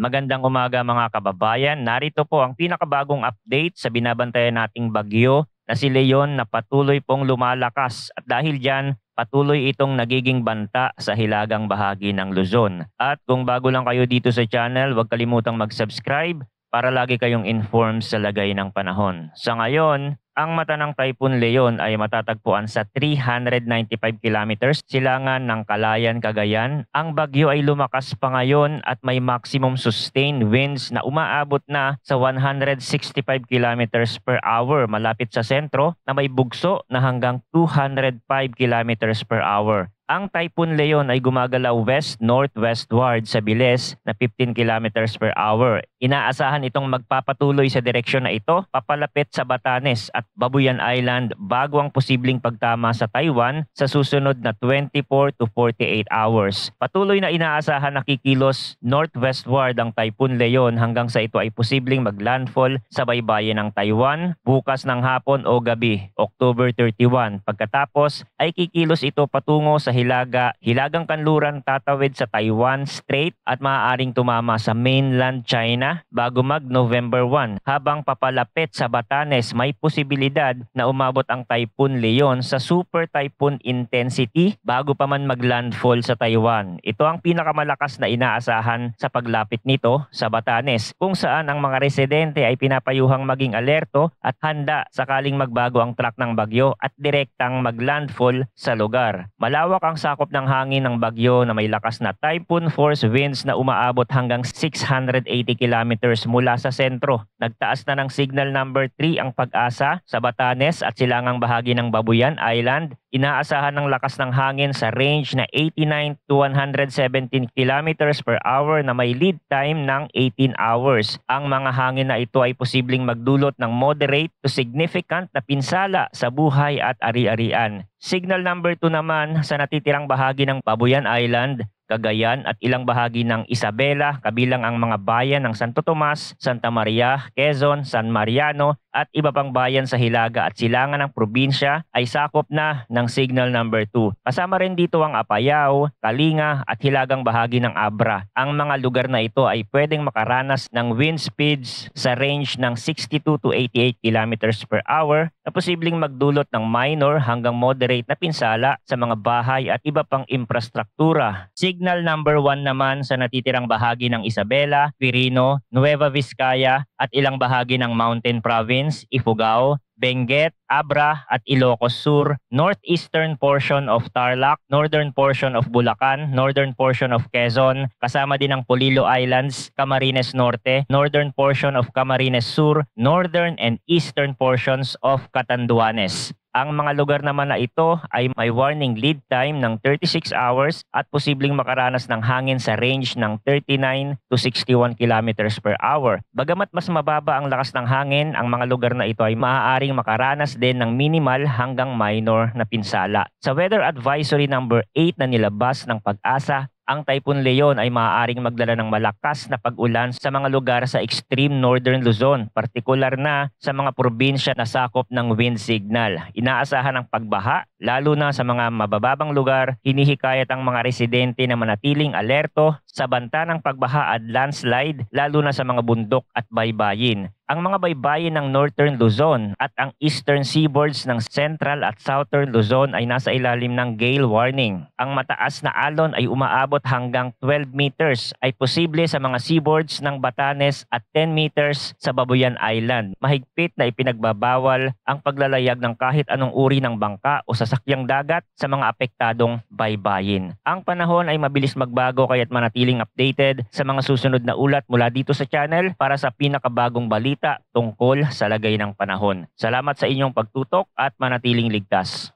Magandang umaga mga kababayan. Narito po ang pinakabagong update sa binabantayan nating bagyo na si Leon na patuloy pong lumalakas at dahil diyan patuloy itong nagiging banta sa hilagang bahagi ng Luzon. At kung bago lang kayo dito sa channel, huwag kalimutang mag-subscribe para lagi kayong informed sa lagay ng panahon. Sa ngayon, ang mata ng Typhoon Leon ay matatagpuan sa 395 kilometers silangan ng Calayan, Cagayan. Ang bagyo ay lumakas pa ngayon at may maximum sustained winds na umaabot na sa 165 kilometers per hour malapit sa sentro na may bugso na hanggang 205 kilometers per hour. Ang Typhoon Leon ay gumagalaw west-northwestward sa bilis na 15 kilometers per hour. Inaasahan itong magpapatuloy sa direksyon na ito papalapit sa Batanes at Babuyan Island bago ang posibleng pagtama sa Taiwan sa susunod na 24 to 48 hours. Patuloy na inaasahan na kikilos northwestward ang Typhoon Leon hanggang sa ito ay posibleng maglandfall sa baybayin ng Taiwan bukas ng hapon o gabi, October 31. Pagkatapos ay kikilos ito patungo sa hilagang kanluran tatawid sa Taiwan Strait at maaaring tumama sa mainland China bago mag-November 1. Habang papalapit sa Batanes, may posibilidad na umabot ang Typhoon Leon sa super typhoon intensity bago pa man maglandfall sa Taiwan. Ito ang pinakamalakas na inaasahan sa paglapit nito sa Batanes, kung saan ang mga residente ay pinapayuhang maging alerto at handa sakaling magbago ang track ng bagyo at direktang maglandfall sa lugar. Malawak ang sakop ng hangin ng bagyo na may lakas na typhoon force winds na umaabot hanggang 680 kilometers mula sa sentro. Nagtaas na ng signal number 3 ang Pag-asa sa Batanes at silangang bahagi ng Babuyan Island. Inaasahan ng lakas ng hangin sa range na 89 to 117 kilometers per hour na may lead time ng 18 hours. Ang mga hangin na ito ay posibleng magdulot ng moderate to significant na pinsala sa buhay at ari-arian. Signal number 2 naman sa natitirang bahagi ng Babuyan Island, Cagayan at ilang bahagi ng Isabela kabilang ang mga bayan ng Santo Tomas, Santa Maria, Quezon, San Mariano at iba pang bayan sa hilaga at silangan ng probinsya ay sakop na ng signal number 2. Kasama rin dito ang Apayao, Kalinga at hilagang bahagi ng Abra. Ang mga lugar na ito ay pwedeng makaranas ng wind speeds sa range ng 62 to 88 kilometers per hour na posibleng magdulot ng minor hanggang moderate na pinsala sa mga bahay at iba pang infrastruktura. Signal number 1 naman sa natitirang bahagi ng Isabela, Quirino, Nueva Vizcaya at ilang bahagi ng Mountain Province, Ifugao, Benguet, Abra at Ilocos Sur, northeastern portion of Tarlac, northern portion of Bulacan, northern portion of Quezon, kasama din ang Polillo Islands, Camarines Norte, northern portion of Camarines Sur, northern and eastern portions of Catanduanes. Ang mga lugar naman na ito ay may warning lead time ng 36 hours at posibleng makaranas ng hangin sa range ng 39 to 61 kilometers per hour. Bagamat mas mababa ang lakas ng hangin, ang mga lugar na ito ay maaaring makaranas din ng minimal hanggang minor na pinsala. Sa Weather Advisory number 8 na nilabas ng Pag-asa, ang Typhoon Leon ay maaaring magdala ng malakas na pag-ulan sa mga lugar sa extreme northern Luzon, partikular na sa mga probinsya na sakop ng wind signal. Inaasahan ang pagbaha, lalo na sa mga mabababang lugar. Hinihikayat ang mga residente na manatiling alerto sa banta ng pagbaha at landslide, lalo na sa mga bundok at baybayin. Ang mga baybayin ng northern Luzon at ang eastern seaboards ng central at southern Luzon ay nasa ilalim ng gale warning. Ang mataas na alon ay umaabot hanggang 12 meters ay posible sa mga seaboards ng Batanes at 10 meters sa Babuyan Island. Mahigpit na ipinagbabawal ang paglalayag ng kahit anong uri ng bangka o sasakyang dagat sa mga apektadong baybayin. Ang panahon ay mabilis magbago kaya't manatiling updated sa mga susunod na ulat mula dito sa channel para sa pinakabagong balita tungkol sa lagay ng panahon. Salamat sa inyong pagtutok at manatiling ligtas.